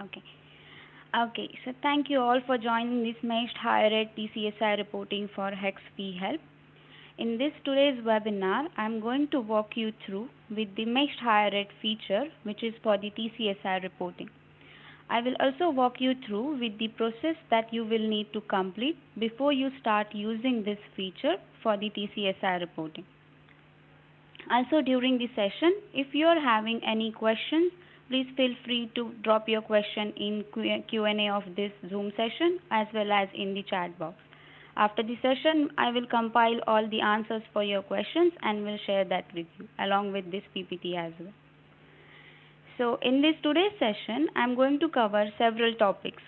Okay. Okay, so thank you all for joining this Meshed Higher Ed TCSI reporting for HECS help. In this today's webinar, I am going to walk you through with the Meshed Higher Ed feature, which is for the TCSI reporting. I will also walk you through with the process that you will need to complete before you start using this feature for the TCSI reporting. Also during the session, if you are having any questions, please feel free to drop your question in Q&A of this Zoom session as well as in the chat box. After the session, I will compile all the answers for your questions and will share that with you along with this PPT as well. So in this today's session, I am going to cover several topics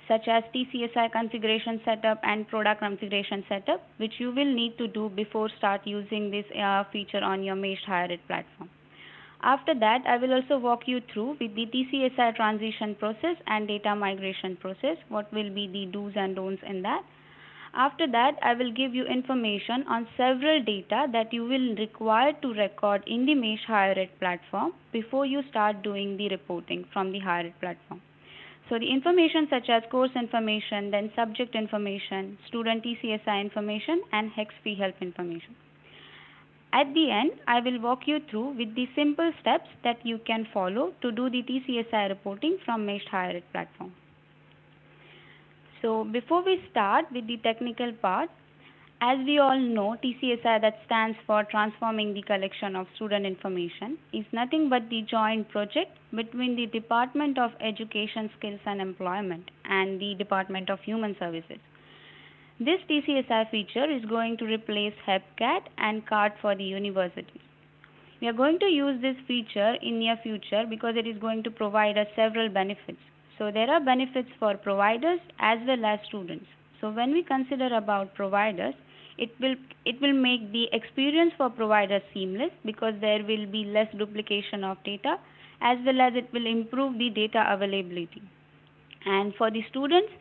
such as TCSI configuration setup and product configuration setup, which you will need to do before start using this feature on your Meshed Higher Ed platform. After that, I will also walk you through with the TCSI transition process and data migration process, what will be the do's and don'ts in that. After that, I will give you information on several data that you will require to record in the Meshed Higher Ed platform before you start doing the reporting from the Higher Ed platform. So the information such as course information, then subject information, student TCSI information, and HECS fee help information. At the end, I will walk you through with the simple steps that you can follow to do the TCSI reporting from Meshed Higher Ed platform. So before we start with the technical part, as we all know, TCSI, that stands for Transforming the Collection of Student Information, is nothing but the joint project between the Department of Education, Skills and Employment and the Department of Human Services. This TCSI feature is going to replace HEPCAT and CART for the universities. We are going to use this feature in near future because it is going to provide us several benefits. So there are benefits for providers as well as students. So when we consider about providers, it will make the experience for providers seamless because there will be less duplication of data, as well as it will improve the data availability. And for the students,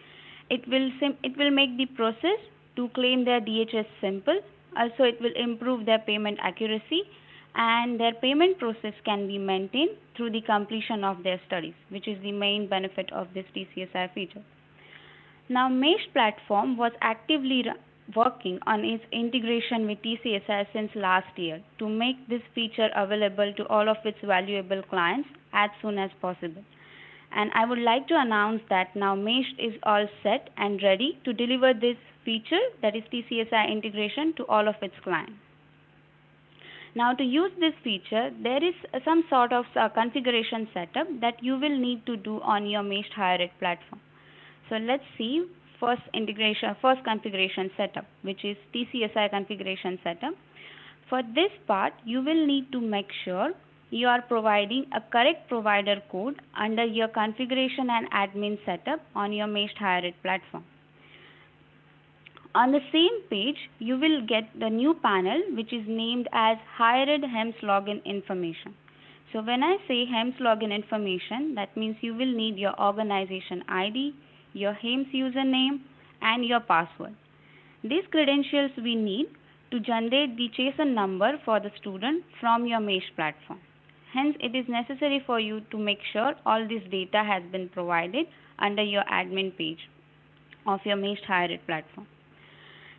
it will make the process to claim their DHS simple. Also, it will improve their payment accuracy, and their payment process can be maintained through the completion of their studies, which is the main benefit of this TCSI feature. Now, Meshed platform was actively working on its integration with TCSI since last year to make this feature available to all of its valuable clients as soon as possible. And I would like to announce that now Meshed is all set and ready to deliver this feature, that is TCSI integration, to all of its clients. Now to use this feature, there is some sort of configuration setup that you will need to do on your Meshed Higher Ed platform. So let's see first configuration setup, which is TCSI configuration setup. For this part, you will need to make sure you are providing a correct provider code under your configuration and admin setup on your Meshed Higher Ed platform. On the same page, you will get the new panel which is named as Higher Ed HEMS login information. So when I say HEMS login information, that means you will need your organization ID, your HEMS username, and your password. These credentials we need to generate the JSON number for the student from your Meshed platform. Hence, it is necessary for you to make sure all this data has been provided under your admin page of your Meshed Higher Ed platform.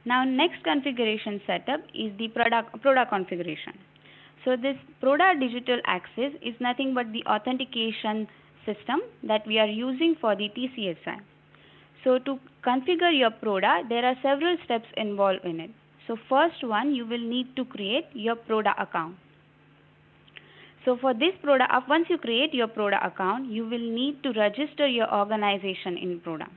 Now, next configuration setup is the product configuration. So this Proda Digital Access is nothing but the authentication system that we are using for the TCSI. So to configure your Proda, there are several steps involved in it. So first one, you will need to create your Proda account. So for this Proda, once you create your Proda account, you will need to register your organization in Proda.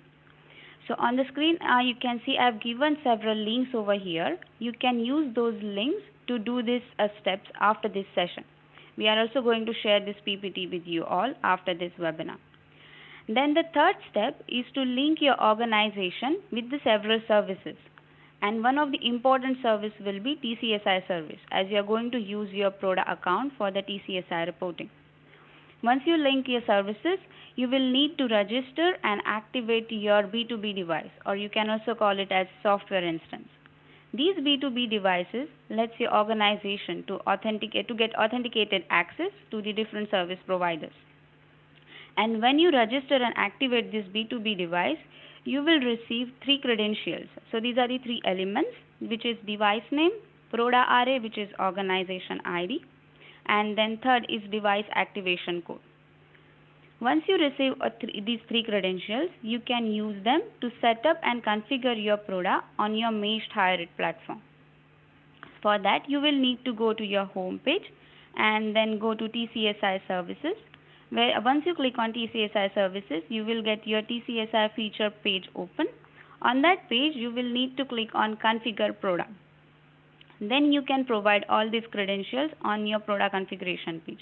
So on the screen, you can see I have given several links over here. You can use those links to do these steps after this session. We are also going to share this PPT with you all after this webinar. Then the third step is to link your organization with the several services. And one of the important service will be TCSI service, as you are going to use your Proda account for the TCSI reporting. Once you link your services, you will need to register and activate your B2B device, or you can also call it as software instance. These B2B devices lets your organization to get authenticated access to the different service providers. And when you register and activate this B2B device, you will receive three credentials. So these are the three elements, which is device name, PRODA array, which is organization ID, and then third is device activation code. Once you receive these three credentials, you can use them to set up and configure your PRODA on your meshed higher ed platform. For that, you will need to go to your home page and then go to TCSI services, where once you click on TCSI services, you will get your TCSI feature page open. On that page, you will need to click on configure PRODA. Then you can provide all these credentials on your PRODA configuration page.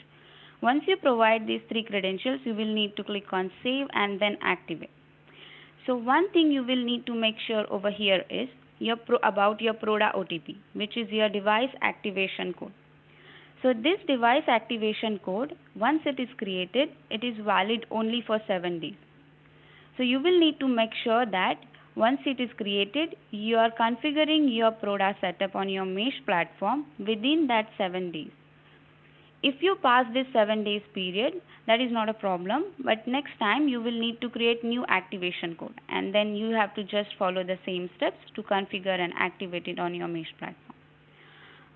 Once you provide these three credentials, you will need to click on save and then activate. So one thing you will need to make sure over here is about your PRODA OTP, which is your device activation code. So this device activation code, once it is created, it is valid only for 7 days. So you will need to make sure that once it is created, you are configuring your PRODA setup on your mesh platform within that 7 days. If you pass this 7 days period, that is not a problem, but next time you will need to create new activation code, and then you have to just follow the same steps to configure and activate it on your mesh platform.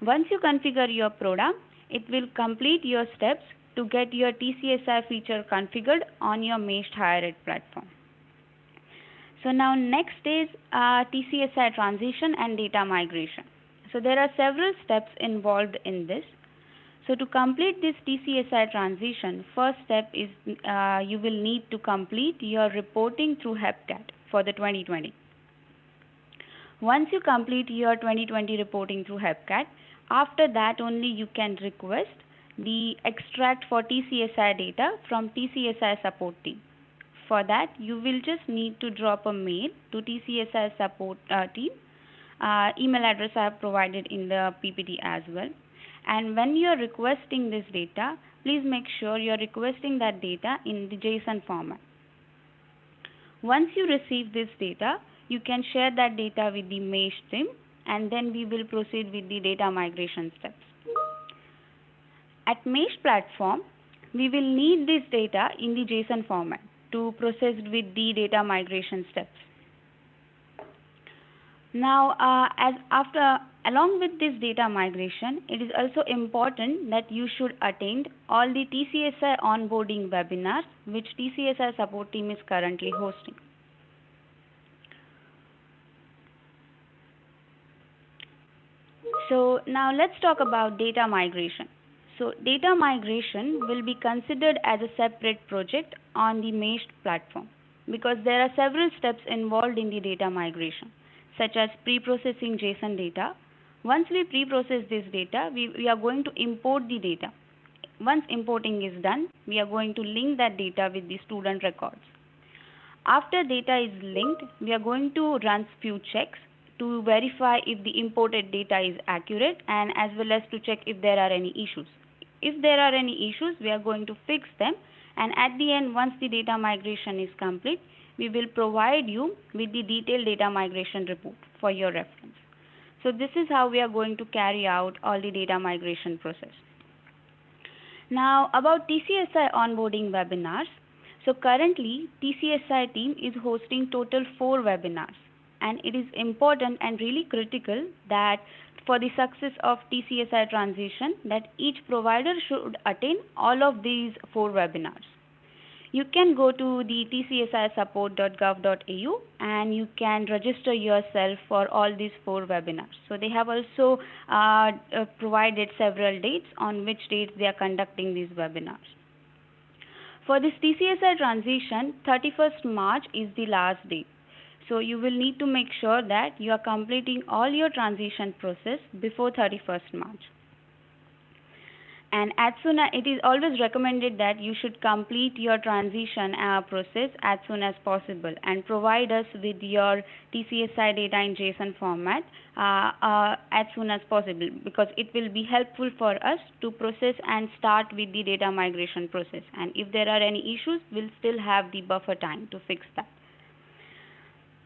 Once you configure your PRODA, it will complete your steps to get your TCSI feature configured on your meshed higher ed platform. So now next is TCSI transition and data migration. So there are several steps involved in this. So to complete this TCSI transition, first step is you will need to complete your reporting through HECS for the 2020. Once you complete your 2020 reporting through HECS, after that only you can request the extract for TCSI data from TCSI support team. For that, you will just need to drop a mail to TCSI support team. Email address I have provided in the PPT as well. And when you are requesting this data, please make sure you are requesting that data in the JSON format. Once you receive this data, you can share that data with the mesh team, and then we will proceed with the data migration steps. At mesh platform, we will need this data in the JSON format to proceed with the data migration steps. Now, along with this data migration, it is also important that you should attend all the TCSI onboarding webinars, which TCSI support team is currently hosting. So now let's talk about data migration. So data migration will be considered as a separate project on the meshed platform because there are several steps involved in the data migration, such as pre-processing JSON data. Once we pre-process this data, we are going to import the data. Once importing is done, we are going to link that data with the student records. After data is linked, we are going to run few checks to verify if the imported data is accurate and as well as to check if there are any issues. If there are any issues, we are going to fix them, and at the end, once the data migration is complete, we will provide you with the detailed data migration report for your reference. So this is how we are going to carry out all the data migration process. Now about TCSI onboarding webinars. So currently TCSI team is hosting total 4 webinars, and it is important and really critical that for the success of TCSI transition that each provider should attend all of these 4 webinars. You can go to the tcsisupport.gov.au and you can register yourself for all these 4 webinars. So they have also provided several dates on which dates they are conducting these webinars. For this TCSI transition, 31st March is the last date. So you will need to make sure that you are completing all your transition process before 31st March. And as soon as it is always recommended that you should complete your transition process as soon as possible and provide us with your TCSI data in JSON format as soon as possible, because it will be helpful for us to process and start with the data migration process. And if there are any issues, we'll still have the buffer time to fix that.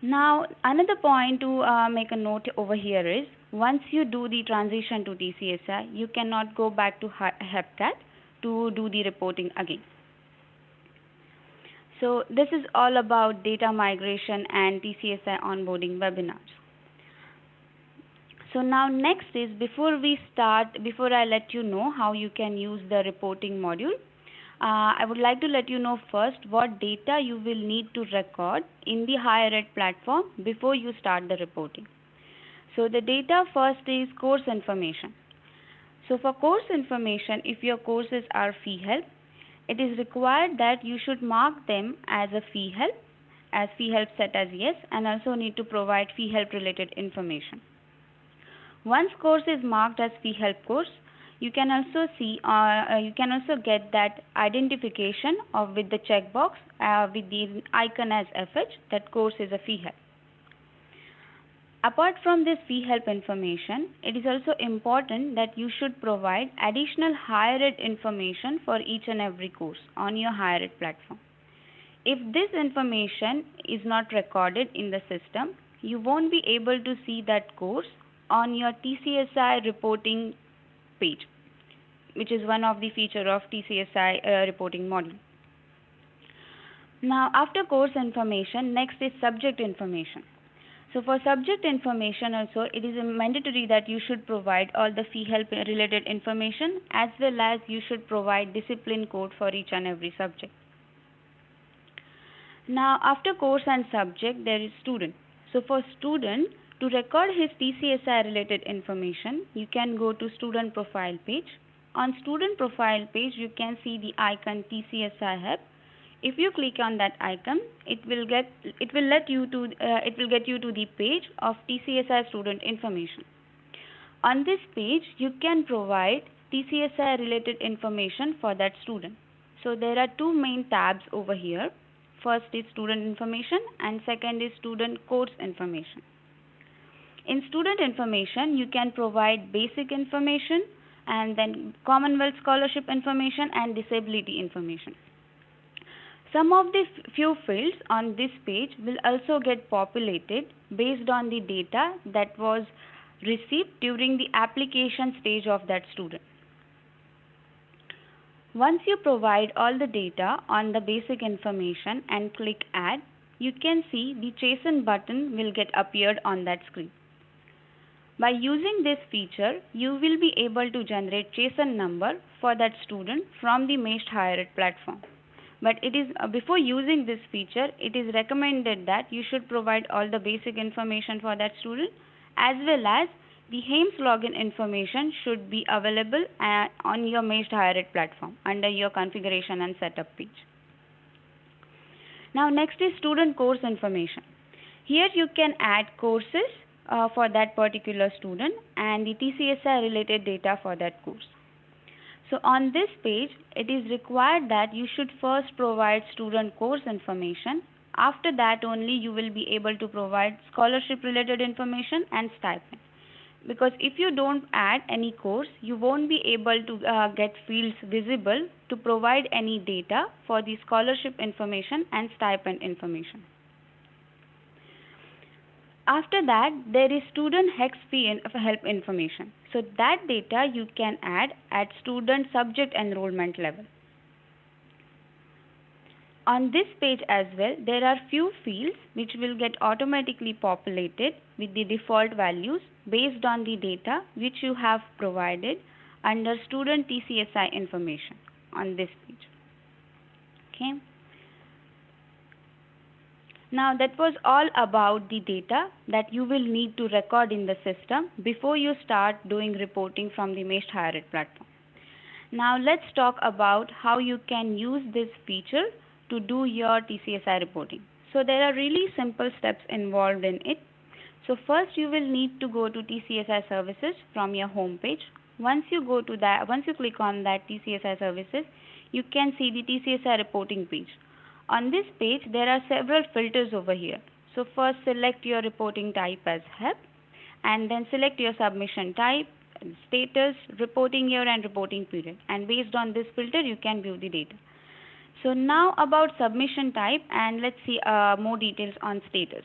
Now, another point to make a note over here is, once you do the transition to TCSI, you cannot go back to HECS to do the reporting again. So this is all about data migration and TCSI onboarding webinars. So now next is, before I let you know how you can use the reporting module, I would like to let you know first what data you will need to record in the higher ed platform before you start the reporting. So the data first is course information. So for course information, if your courses are fee help, it is required that you should mark them as a fee help set as yes, and also need to provide fee help related information. Once course is marked as fee help course, you can also get that identification of with the checkbox with the icon as FH that course is a fee help. Apart from this fee help information, it is also important that you should provide additional higher ed information for each and every course on your higher ed platform. If this information is not recorded in the system, you won't be able to see that course on your TCSI reporting page, which is one of the feature of TCSI reporting module. Now, after course information, next is subject information. So for subject information also, it is mandatory that you should provide all the fee help related information, as well as you should provide discipline code for each and every subject. Now after course and subject, there is student. So for student, to record his TCSI related information, you can go to student profile page. On student profile page, you can see the icon TCSI Hub. If you click on that icon, it will get you to the page of TCSI student information. On this page, you can provide TCSI related information for that student. So there are two main tabs over here. First is student information and second is student course information. In student information, you can provide basic information and then Commonwealth scholarship information and disability information. Some of the few fields on this page will also get populated based on the data that was received during the application stage of that student. Once you provide all the data on the basic information and click add, you can see the JSON button will get appeared on that screen. By using this feature, you will be able to generate JSON number for that student from the Meshed Higher Ed platform. But it is before using this feature, it is recommended that you should provide all the basic information for that student, as well as the HEMS login information should be available on your Meshed Higher Ed platform under your configuration and setup page. Now next is student course information. Here you can add courses for that particular student and the TCSI related data for that course. So on this page, it is required that you should first provide student course information. After that only you will be able to provide scholarship related information and stipend. Because if you don't add any course, you won't be able to get fields visible to provide any data for the scholarship information and stipend information. After that, there is student HECS fee help information. So that data you can add at student subject enrollment level. On this page as well, there are few fields which will get automatically populated with the default values based on the data which you have provided under student TCSI information on this page. Okay. Now that was all about the data that you will need to record in the system before you start doing reporting from the Meshed Higher Ed platform. Now let's talk about how you can use this feature to do your TCSI reporting. So there are really simple steps involved in it. So first you will need to go to TCSI services from your home page. Once you click on that TCSI services, you can see the TCSI reporting page. On this page, there are several filters over here. So first select your reporting type as HEP and then select your submission type, status, reporting year and reporting period. And based on this filter, you can view the data. So now about submission type, and let's see more details on status.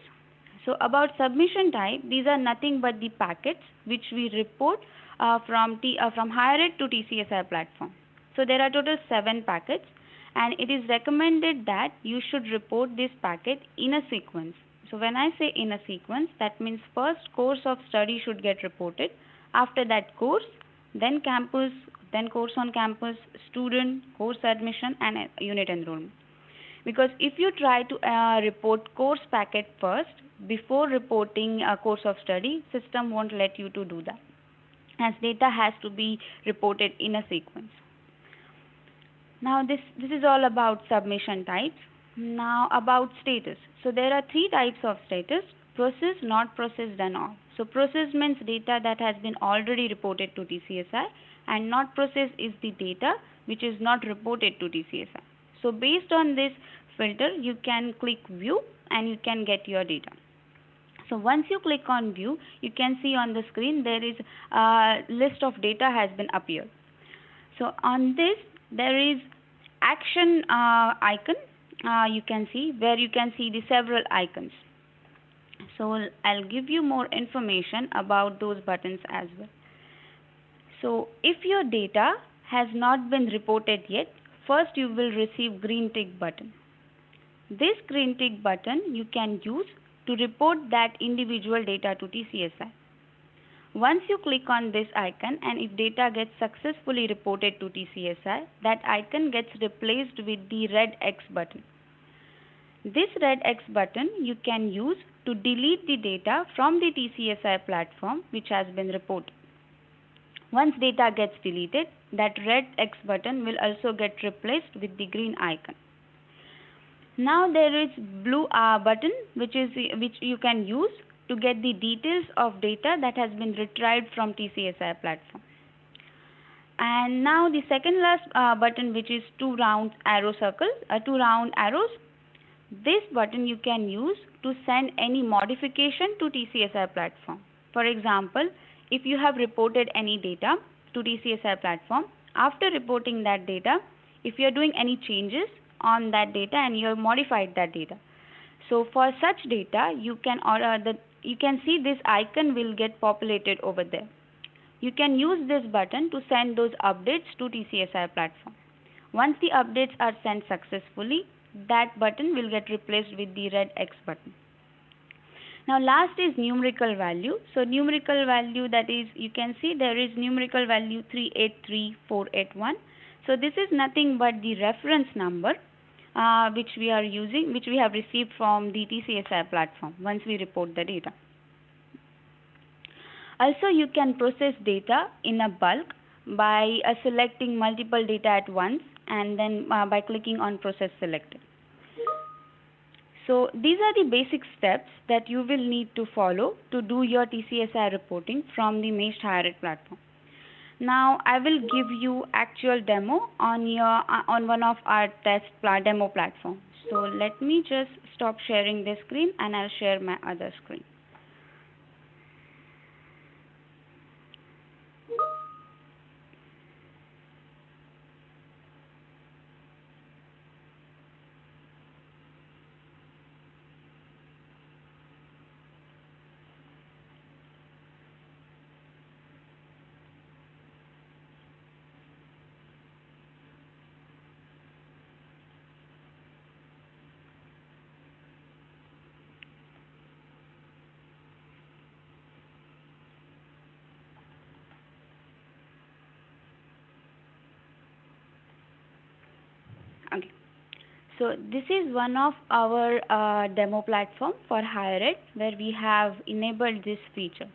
So about submission type, these are nothing but the packets which we report from Higher Ed to TCSI platform. So there are total 7 packets, and it is recommended that you should report this packet in a sequence. So when I say in a sequence, that means first course of study should get reported. After that course, then campus, then course on campus, student, course admission, and unit enrollment. Because if you try to report course packet first before reporting a course of study, system won't let you to do that, as data has to be reported in a sequence. Now this is all about submission types. Now about status. So there are 3 types of status: processed, not processed, and all. So processed means data that has been already reported to TCSI, and not processed is the data which is not reported to TCSI. So based on this filter, you can click view and you can get your data. So once you click on view, you can see on the screen there is a list of data has been appeared. So on this there is action icon, you can see, where you can see the several icons. So I'll give you more information about those buttons as well. So if your data has not been reported yet, first you will receive green tick button. This green tick button you can use to report that individual data to TCSI. Once you click on this icon, and if data gets successfully reported to TCSI, that icon gets replaced with the red X button. This red X button you can use to delete the data from the TCSI platform which has been reported. Once data gets deleted, that red X button will also get replaced with the green icon. Now there is blue button which you can use to get the details of data that has been retrieved from TCSI platform. And now the second last button, which is 2 round arrows. This button you can use to send any modification to TCSI platform. For example, if you have reported any data to TCSI platform, after reporting that data, if you are doing any changes on that data and you have modified that data, so for such data you can see this icon will get populated over there. You can use this button to send those updates to TCSI platform. Once the updates are sent successfully, that button will get replaced with the red X button. Now last is numerical value. So numerical value, that is, you can see there is numerical value 383481. So this is nothing but the reference number which we are using, which we have received from the TCSI platform once we report the data. Also, you can process data in a bulk by selecting multiple data at once, and then by clicking on process selected. So these are the basic steps that you will need to follow to do your TCSI reporting from the Meshed Higher Ed platform. Now I will give you actual demo on one of our demo platforms. So let me just stop sharing this screen and I'll share my other screen. Okay. So this is one of our demo platform for higher ed where we have enabled this feature.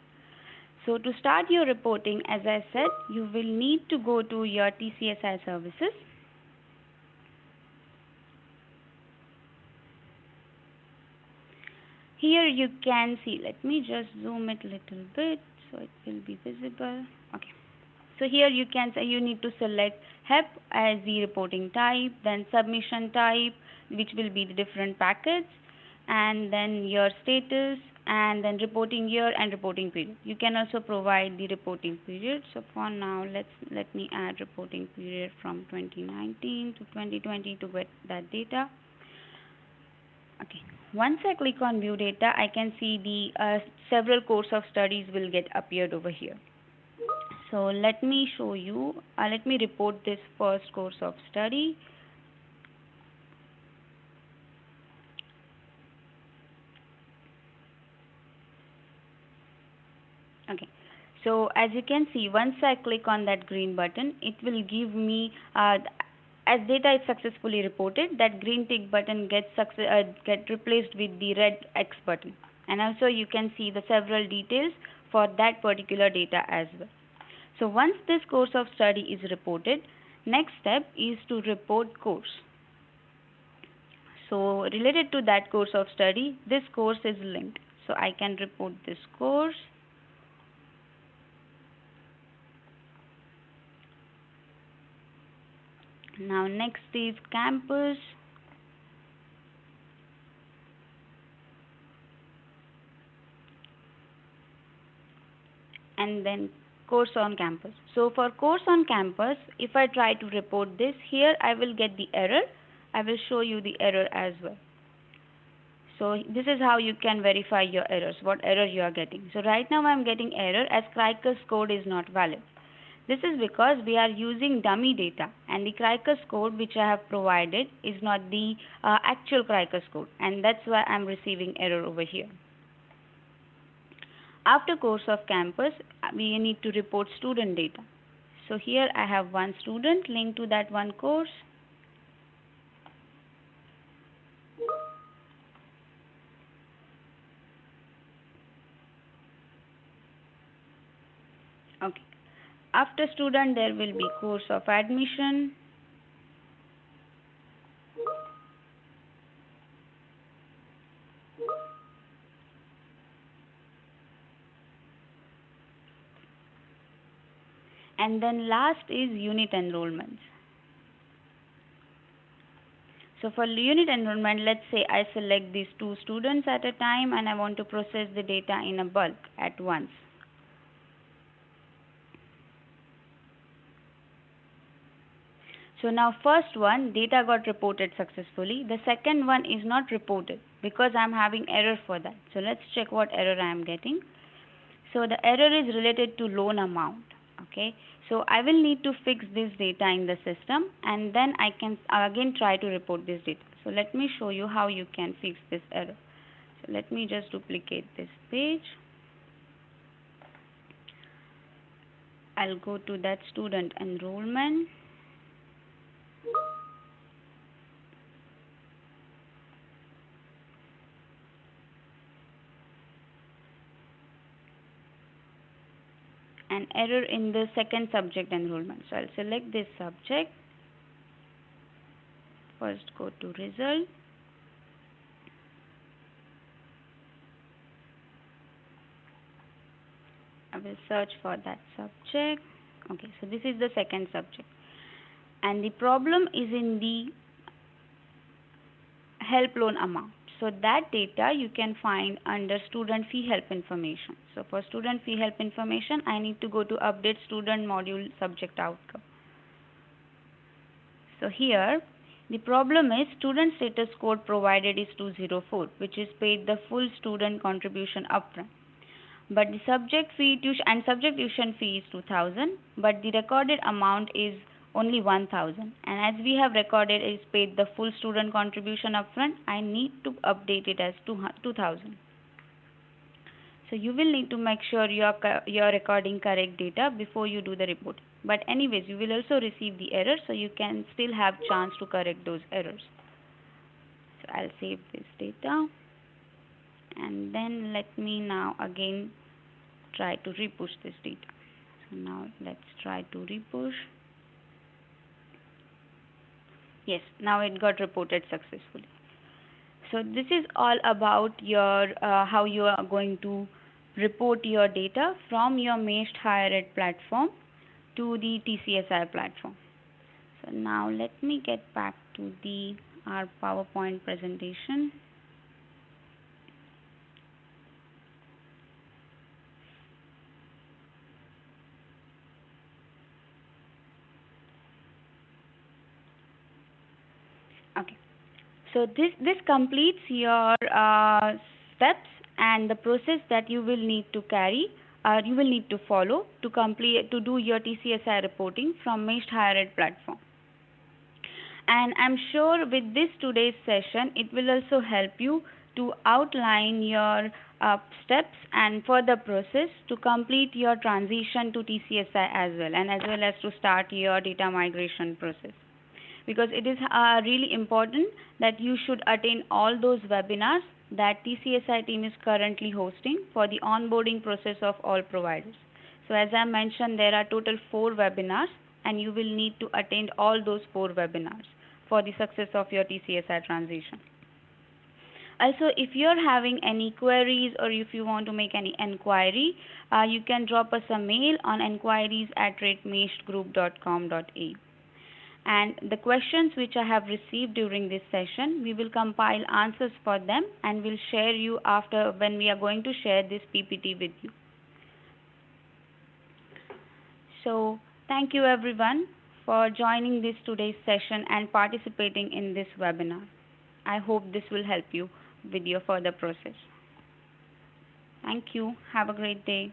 So to start your reporting, as I said, you will need to go to your TCSI services. Here you can see, let me just zoom it a little bit so it will be visible. Okay. So here you can say you need to select HEP as the reporting type, then submission type, which will be the different packets, and then your status, and then reporting year and reporting period. You can also provide the reporting period. So for now, let me add reporting period from 2019 to 2020 to get that data. Okay. Once I click on view data, I can see the several course of studies will get appeared over here. So let me show you, let me report this first course of study. Okay, so as you can see, once I click on that green button, it will give me, as data is successfully reported, that green tick button get replaced with the red X button. And also you can see the several details for that particular data as well. So once this course of study is reported, next step is to report course. So related to that course of study, this course is linked. So I can report this course. Now next is campus. And then course on campus. So for course on campus, if I try to report this here, I will get the error. I will show you the error as well. So this is how you can verify your errors, what error you are getting. So right now I am getting error as Cricus code is not valid. This is because we are using dummy data, and the Cricus code which I have provided is not the actual Cricus code, and that's why I am receiving error over here. After course of campus, we need to report student data. So here I have one student linked to that one course. Okay. After student, there will be course of admission. And then last is unit enrollments. So for unit enrollment, let's say I select these 2 students at a time and I want to process the data in a bulk at once. So now first one, data got reported successfully. The second one is not reported because I'm having error for that. So let's check what error I am getting. So the error is related to loan amount. Okay. So I will need to fix this data in the system, and then I can again try to report this data. So let me show you how you can fix this error. So let me just duplicate this page. I'll go to that student enrollment. An error in the second subject enrollment. So I'll select this subject. First go to result. I will search for that subject. Okay, so this is the second subject. And the problem is in the help loan amount. So that data you can find under student fee help information. So for student fee help information, I need to go to update student module subject outcome. So here the problem is student status code provided is 204, which is paid the full student contribution upfront. But the subject tuition fee is 2000, but the recorded amount is only 1000, and as we have recorded is paid the full student contribution upfront, I need to update it as 2000. So you will need to make sure you are recording correct data before you do the report. But anyways, you will also receive the error, so you can still have chance to correct those errors. So I'll save this data, and then let me now again try to repush this data. So now let's try to repush. Yes, now it got reported successfully. So this is all about your how you are going to report your data from your meshed higher ed platform to the TCSI platform. So now let me get back to our PowerPoint presentation. Okay. So this completes your steps and the process that you will need to carry you will need to follow to do your TCSI reporting from Meshed Higher Ed platform. And I'm sure with this today's session, it will also help you to outline your steps and further process to complete your transition to TCSI as well as to start your data migration process. Because it is really important that you should attend all those webinars that TCSI team is currently hosting for the onboarding process of all providers. So as I mentioned, there are total 4 webinars and you will need to attend all those 4 webinars for the success of your TCSI transition. Also, if you're having any queries or if you want to make any enquiry, you can drop us a mail on enquiries@meshedgroup.com.a. And the questions which I have received during this session, we will compile answers for them and will share you after when we are going to share this PPT with you. So thank you everyone for joining this today's session and participating in this webinar. I hope this will help you with your further process. Thank you. Have a great day.